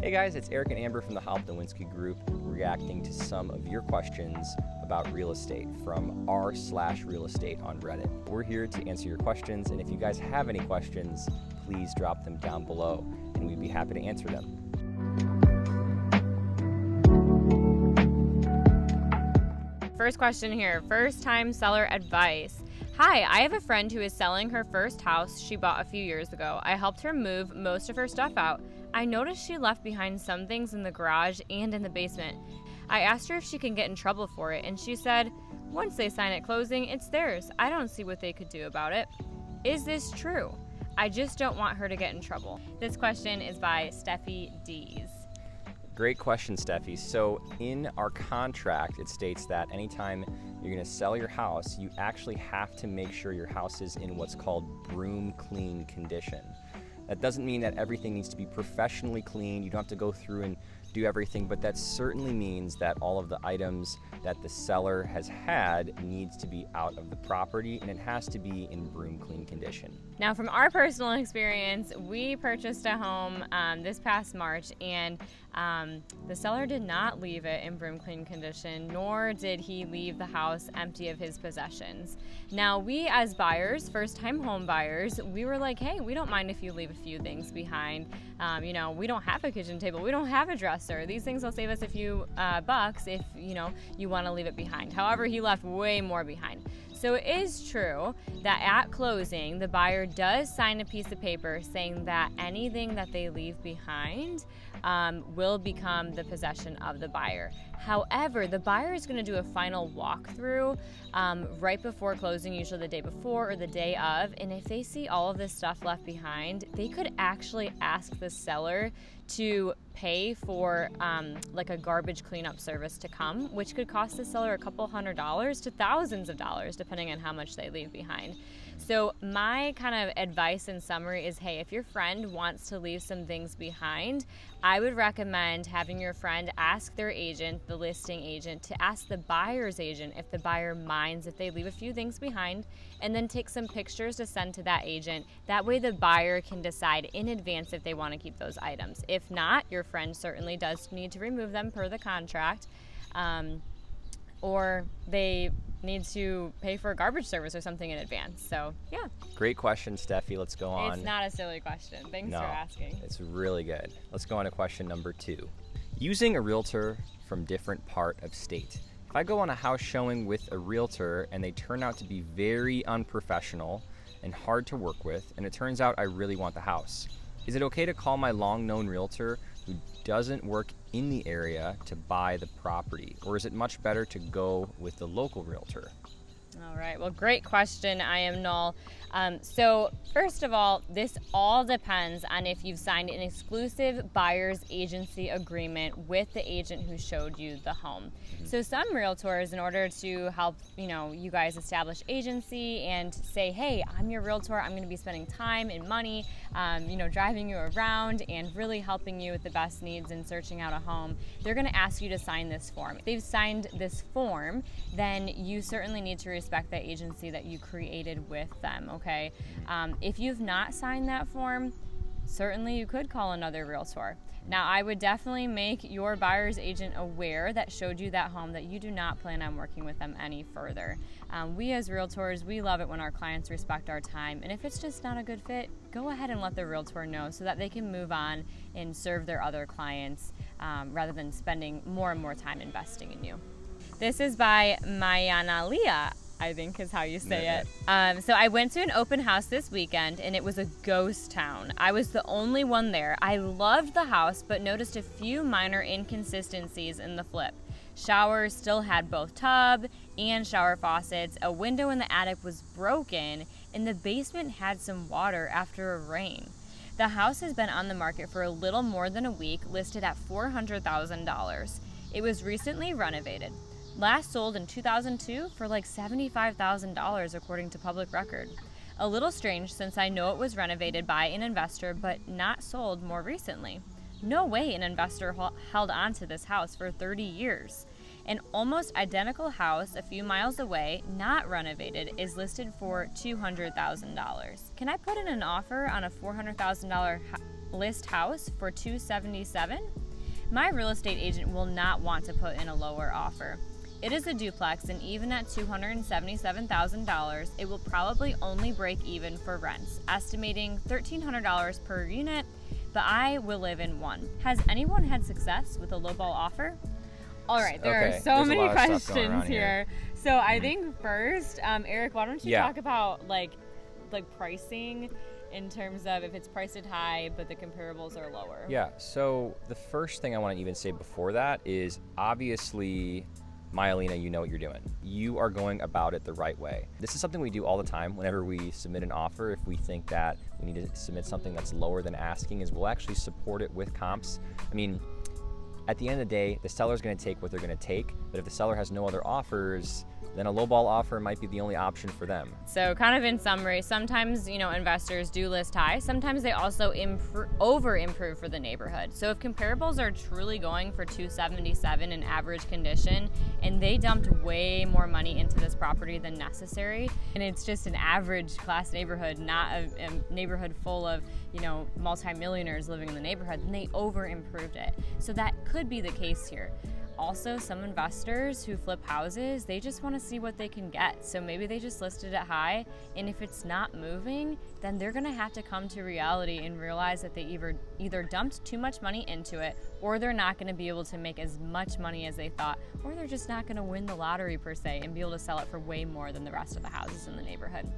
Hey guys, it's Eric and Amber from the Holup-Niewinski group reacting to some of your questions about real estate from r/realestate on Reddit. We're here to answer your questions, and if you guys have any questions, please drop them down below and we'd be happy to answer them. First question here, first-time seller advice. Hi, I have a friend who is selling her first house she bought a few years ago. I helped her move most of her stuff out. I noticed she left behind some things in the garage and in the basement. I asked her if she can get in trouble for it, and she said, once they sign at closing, it's theirs. I don't see what they could do about it. Is this true? I just don't want her to get in trouble. This question is by Steffi Dees. Great question, Steffi. So in our contract, it states that anytime you're going to sell your house, you actually have to make sure your house is in what's called broom clean condition. That doesn't mean that everything needs to be professionally cleaned. You don't have to go through and do everything, but that certainly means that all of the items that the seller has had needs to be out of the property, and it has to be in broom clean condition. Now, from our personal experience, we purchased a home this past March, and the seller did not leave it in broom clean condition, nor did he leave the house empty of his possessions. Now, we as buyers, first-time home buyers, we were like, hey, we don't mind if you leave a few things behind. We don't have a kitchen table, we don't have a dresser. These things will save us a few bucks if you want to leave it behind. However, he left way more behind. So it is true that at closing, the buyer does sign a piece of paper saying that anything that they leave behind will become the possession of the buyer. However, the buyer is going to do a final walkthrough right before closing, usually the day before or the day of, and if they see all of this stuff left behind, they could actually ask the seller to pay for like a garbage cleanup service to come, which could cost the seller a couple $100s to thousands of dollars, depending on how much they leave behind. So my kind of advice in summary is, hey, if your friend wants to leave some things behind, I would recommend having your friend ask their agent, the listing agent, to ask the buyer's agent if the buyer minds if they leave a few things behind, and then take some pictures to send to that agent. That way the buyer can decide in advance if they want to keep those items. If not, your friend certainly does need to remove them per the contract, or they need to pay for a garbage service or something in advance. So, yeah. Great question, Steffi. Let's go on. It's not a silly question. Thanks for asking. It's really good. Let's go on to question number 2. Using a realtor from different part of state. If I go on a house showing with a realtor and they turn out to be very unprofessional and hard to work with, and it turns out I really want the house, is it okay to call my long-known realtor who doesn't work in the area to buy the property? Or is it much better to go with the local realtor? All right, well, great question. I am Null. So first of all, this all depends on if you've signed an exclusive buyer's agency agreement with the agent who showed you the home. So some realtors, in order to help you guys establish agency and say, hey, I'm your realtor, I'm going to be spending time and money, driving you around and really helping you with the best needs in searching out a home, they're going to ask you to sign this form. If they've signed this form, then you certainly need to respect that agency that you created with them, okay? If you've not signed that form, certainly you could call another realtor. Now, I would definitely make your buyer's agent aware that showed you that home that you do not plan on working with them any further. We as realtors, we love it when our clients respect our time, and if it's just not a good fit, go ahead and let the realtor know so that they can move on and serve their other clients rather than spending more and more time investing in you. This is by Mayanalia, I think is how you say it. So I went to an open house this weekend, and it was a ghost town. I was the only one there. I loved the house, but noticed a few minor inconsistencies in the flip. Showers still had both tub and shower faucets. A window in the attic was broken, and the basement had some water after a rain. The house has been on the market for a little more than a week, listed at $400,000. It was recently renovated. Last sold in 2002 for like $75,000 according to public record. A little strange since I know it was renovated by an investor but not sold more recently. No way an investor held on to this house for 30 years. An almost identical house a few miles away, not renovated, is listed for $200,000. Can I put in an offer on a $400,000 list house for $277, my real estate agent will not want to put in a lower offer. It is a duplex, and even at $277,000, it will probably only break even for rents, estimating $1,300 per unit, but I will live in one. Has anyone had success with a lowball offer? All right, there are so many questions here. So I think first, Eric, why don't you talk about like pricing in terms of if it's priced high but the comparables are lower? Yeah, so the first thing I want to even say before that is obviously, Myelina, you know what you're doing. You are going about it the right way. This is something we do all the time whenever we submit an offer. If we think that we need to submit something that's lower than asking, is we'll actually support it with comps. I mean, at the end of the day, the seller's going to take what they're going to take, but if the seller has no other offers, then a lowball offer might be the only option for them. So kind of in summary, sometimes, investors do list high. Sometimes they also over-improve for the neighborhood. So if comparables are truly going for $277 in average condition, and they dumped way more money into this property than necessary, and it's just an average class neighborhood, not a neighborhood full of, multimillionaires living in the neighborhood, then they over-improved it. So that could be the case here. Also, some investors who flip houses, they just want to see what they can get. So maybe they just listed it high, and if it's not moving, then they're going to have to come to reality and realize that they either dumped too much money into it, or they're not going to be able to make as much money as they thought, or they're just not going to win the lottery per se and be able to sell it for way more than the rest of the houses in the neighborhood.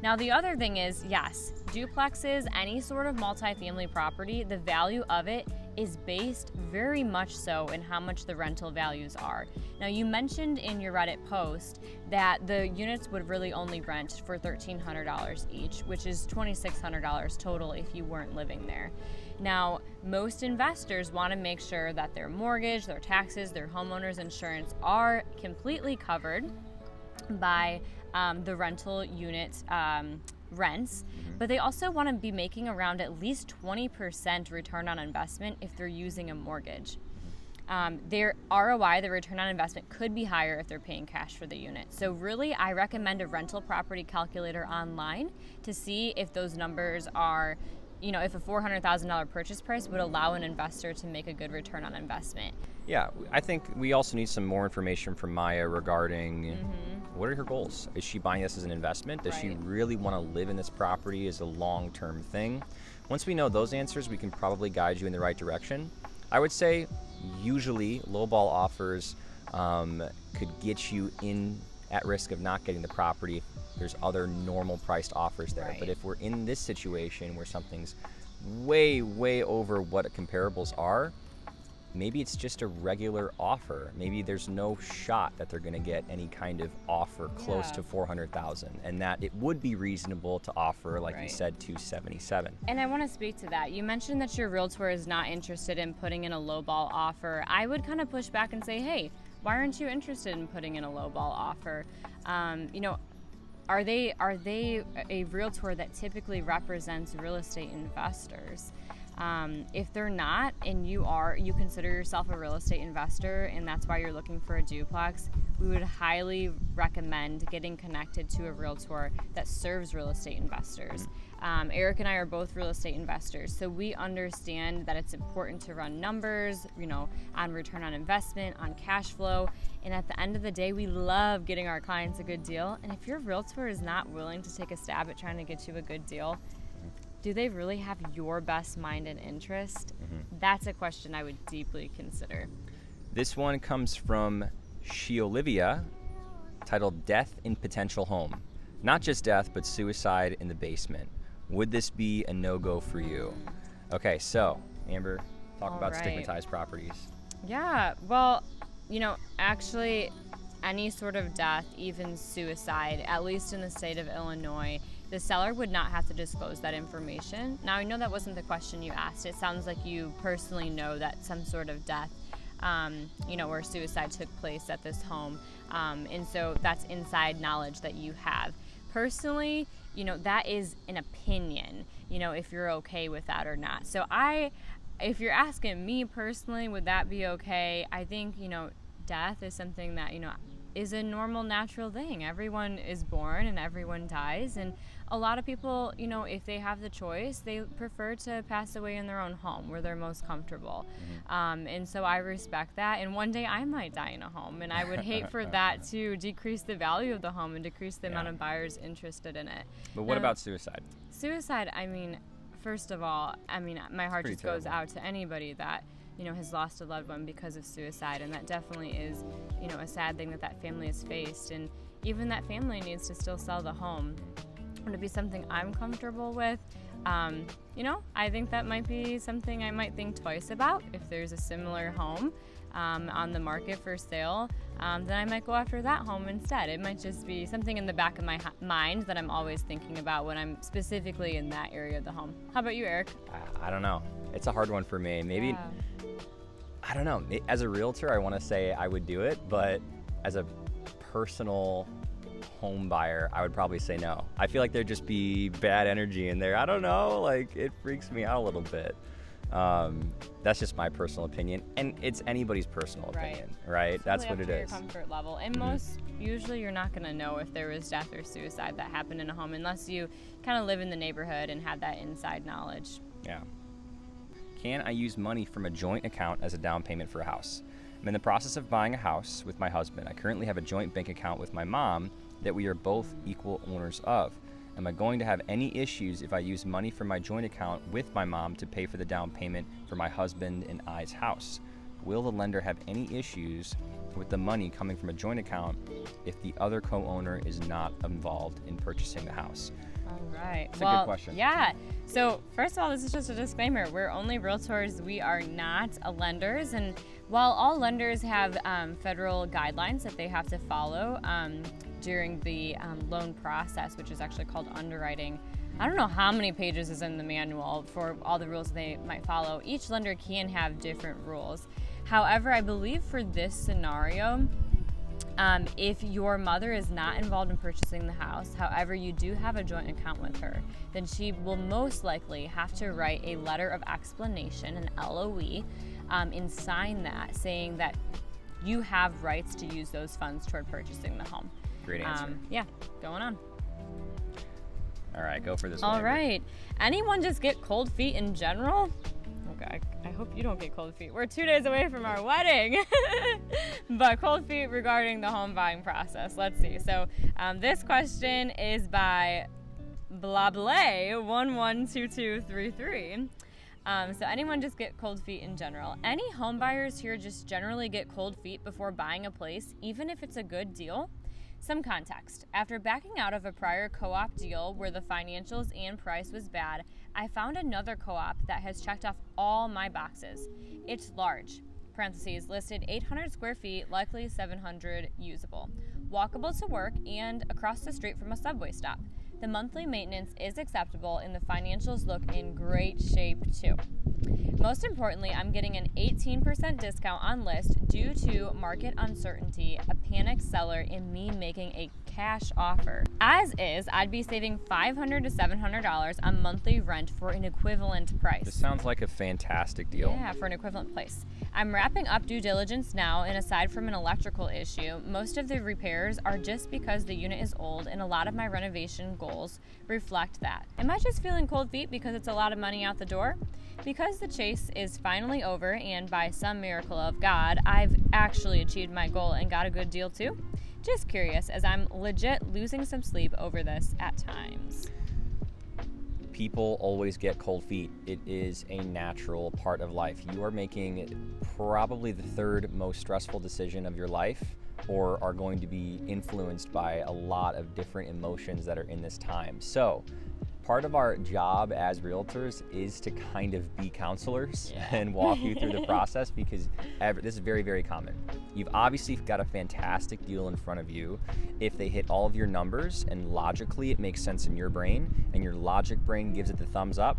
Now, the other thing is, yes, duplexes, any sort of multifamily property, the value of it is based very much so in how much the rental values are. Now, you mentioned in your Reddit post that the units would really only rent for $1,300 each, which is $2,600 total if you weren't living there. Now, most investors want to make sure that their mortgage, their taxes, their homeowner's insurance are completely covered by the rental unit rents, but they also want to be making around at least 20% return on investment if they're using a mortgage. Their ROI, the return on investment, could be higher if they're paying cash for the unit. So really, I recommend a rental property calculator online to see if those numbers are, if a $400,000 purchase price would allow an investor to make a good return on investment. Yeah, I think we also need some more information from Maya regarding what are her goals? Is she buying this as an investment? Does she really want to live in this property as a long-term thing? Once we know those answers, we can probably guide you in the right direction. I would say usually lowball offers could get you in at risk of not getting the property if there's other normal priced offers there. But if we're in this situation where something's way, way over what comparables are, maybe it's just a regular offer. Maybe there's no shot that they're going to get any kind of offer close to $400,000, and that it would be reasonable to offer, like you said, $277. And I want to speak to that. You mentioned that your realtor is not interested in putting in a lowball offer. I would kind of push back and say, hey, why aren't you interested in putting in a lowball offer? Are they a realtor that typically represents real estate investors? If they're not, and you consider yourself a real estate investor, and that's why you're looking for a duplex, we would highly recommend getting connected to a realtor that serves real estate investors. Eric and I are both real estate investors, so we understand that it's important to run numbers, on return on investment, on cash flow, and at the end of the day, we love getting our clients a good deal. And if your realtor is not willing to take a stab at trying to get you a good deal, do they really have your best mind and interest? That's a question I would deeply consider. This one comes from Olivia, titled Death in Potential Home. Not just death, but suicide in the basement. Would this be a no-go for you? Okay, so Amber, talk about stigmatized properties. Yeah, well, actually any sort of death, even suicide, at least in the state of Illinois, the seller would not have to disclose that information. Now, I know that wasn't the question you asked. It sounds like you personally know that some sort of death, or suicide took place at this home. And so that's inside knowledge that you have. Personally, that is an opinion, if you're okay with that or not. So if you're asking me personally, would that be okay? I think, death is something that, is a normal, natural thing. Everyone is born and everyone dies, and a lot of people, if they have the choice, they prefer to pass away in their own home where they're most comfortable. And so I respect that, and one day I might die in a home, and I would hate for that to decrease the value of the home and decrease the amount of buyers interested in it. But what about suicide? Suicide, first of all, my heart just goes out to anybody that has lost a loved one because of suicide, and that definitely is a sad thing that family has faced, and even that family needs to still sell the home. Would it be something I'm comfortable with? I think that might be something I might think twice about. If there's a similar home on the market for sale, then I might go after that home instead. It might just be something in the back of my mind that I'm always thinking about when I'm specifically in that area of the home. How about you, Eric? I don't know. It's a hard one for me. Maybe, I don't know. As a realtor, I want to say I would do it, but as a personal home buyer, I would probably say no. I feel like there'd just be bad energy in there. I don't know, it freaks me out a little bit. That's just my personal opinion, and it's anybody's personal opinion, right? That's what it is. Your comfort level, and usually you're not going to know if there was death or suicide that happened in a home unless you kind of live in the neighborhood and had that inside knowledge. Yeah. Can I use money from a joint account as a down payment for a house? I'm in the process of buying a house with my husband. I currently have a joint bank account with my mom that we are both equal owners of. Am I going to have any issues if I use money from my joint account with my mom to pay for the down payment for my husband and I's house? Will the lender have any issues with the money coming from a joint account if the other co-owner is not involved in purchasing the house? All right. It's a good question. Yeah. So first of all, this is just a disclaimer. We're only realtors. We are not lenders. And while all lenders have federal guidelines that they have to follow during the loan process, which is actually called underwriting, I don't know how many pages is in the manual for all the rules they might follow. Each lender can have different rules. However, I believe for this scenario, if your mother is not involved in purchasing the house, however, you do have a joint account with her, then she will most likely have to write a letter of explanation, an LOE, and sign that saying that you have rights to use those funds toward purchasing the home. Great answer. Yeah, going on. All right, go for this one. All right. Anyone just get cold feet in general? Okay, I hope you don't get cold feet. We're 2 days away from our wedding. But cold feet regarding the home buying process. Let's see. So this question is by Blable112233. So anyone just get cold feet in general? Any home buyers here just generally get cold feet before buying a place, even if it's a good deal? Some context. After backing out of a prior co-op deal where the financials and price was bad, I found another co-op that has checked off all my boxes. It's large, parentheses, listed 800 square feet, likely 700 usable, walkable to work, and across the street from a subway stop. The monthly maintenance is acceptable and the financials look in great shape too. Most importantly, I'm getting an 18% discount on list due to market uncertainty, a panicked seller, and me making a cash offer. As is, I'd be saving $500 to $700 on monthly rent for an equivalent price. This sounds like a fantastic deal. Yeah, for an equivalent place. I'm wrapping up due diligence now, and aside from an electrical issue, most of the repairs are just because the unit is old, and a lot of my renovation goals reflect that. Am I just feeling cold feet because it's a lot of money out the door? Because the chase is finally over, and by some miracle of God, I've actually achieved my goal and got a good deal too? Just curious, as I'm legit losing some sleep over this at times. People always get cold feet. It is a natural part of life. You are making probably the third most stressful decision of your life, or are going to be influenced by a lot of different emotions that are in this time. So part of our job as realtors is to kind of be counselors and walk you through the process, because this is very, very common. You've obviously got a fantastic deal in front of you. If they hit all of your numbers and logically it makes sense in your brain, and your logic brain gives it the thumbs up,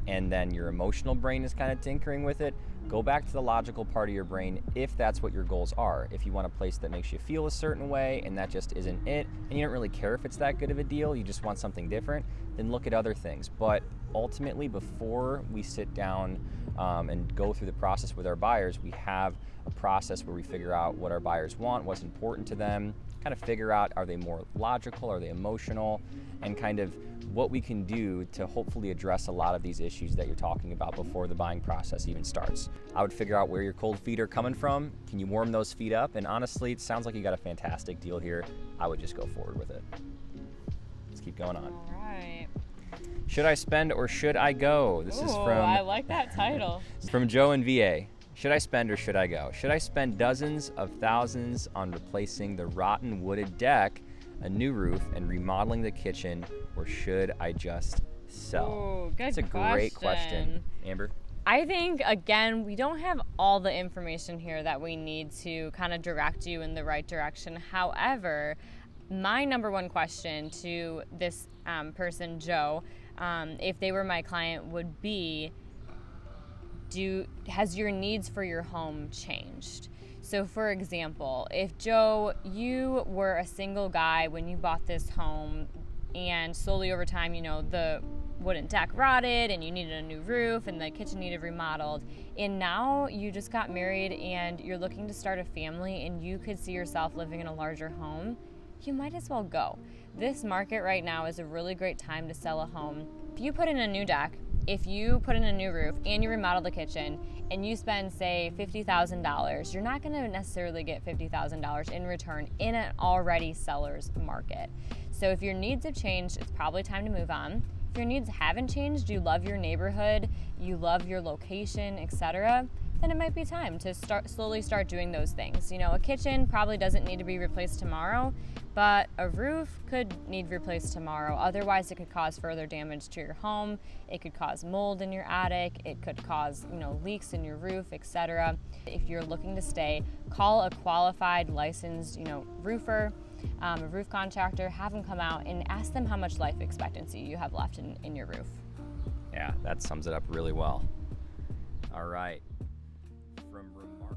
and then your emotional brain is kind of tinkering with it, go back to the logical part of your brain if that's what your goals are. If you want a place that makes you feel a certain way and that just isn't it, and you don't really care if it's that good of a deal, you just want something different, then look at other things. But ultimately, before we sit down and go through the process with our buyers, we have a process where we figure out what our buyers want, what's important to them, kind of figure out, are they more logical, are they emotional, and kind of what we can do to hopefully address a lot of these issues that you're talking about before the buying process even starts. I would figure out where your cold feet are coming from. Can you warm those feet up? And honestly, it sounds like you got a fantastic deal here. I would just go forward with it. Let's keep going on. All right. Should I spend or should I go? This is from I like that title. from Joe in VA. Should I spend or should I go? Should I spend dozens of thousands on replacing the rotten wooded deck, a new roof, and remodeling the kitchen, or should I just sell? Ooh, good That's a great question. Amber? I think, again, we don't have all the information here that we need to kind of direct you in the right direction. However, my number one question to this person, Joe, if they were my client, would be, has your needs for your home changed? So for example, if Joe, you were a single guy when you bought this home, and slowly over time, the wooden deck rotted and you needed a new roof and the kitchen needed remodeled, and now you just got married and you're looking to start a family and you could see yourself living in a larger home, you might as well go. This market right now is a really great time to sell a home. If you put in a new deck, if you put in a new roof and you remodel the kitchen and you spend, say, $50,000, you're not going to necessarily get $50,000 in return in an already seller's market. So if your needs have changed, it's probably time to move on. If your needs haven't changed, you love your neighborhood, you love your location, etc., then it might be time to slowly start doing those things. A kitchen probably doesn't need to be replaced tomorrow, but a roof could need replaced tomorrow. Otherwise, it could cause further damage to your home. It could cause mold in your attic. It could cause, leaks in your roof, etc. If you're looking to stay, call a qualified, licensed, roofer, a roof contractor, have them come out and ask them how much life expectancy you have left in your roof. Yeah, that sums it up really well. All right. From remark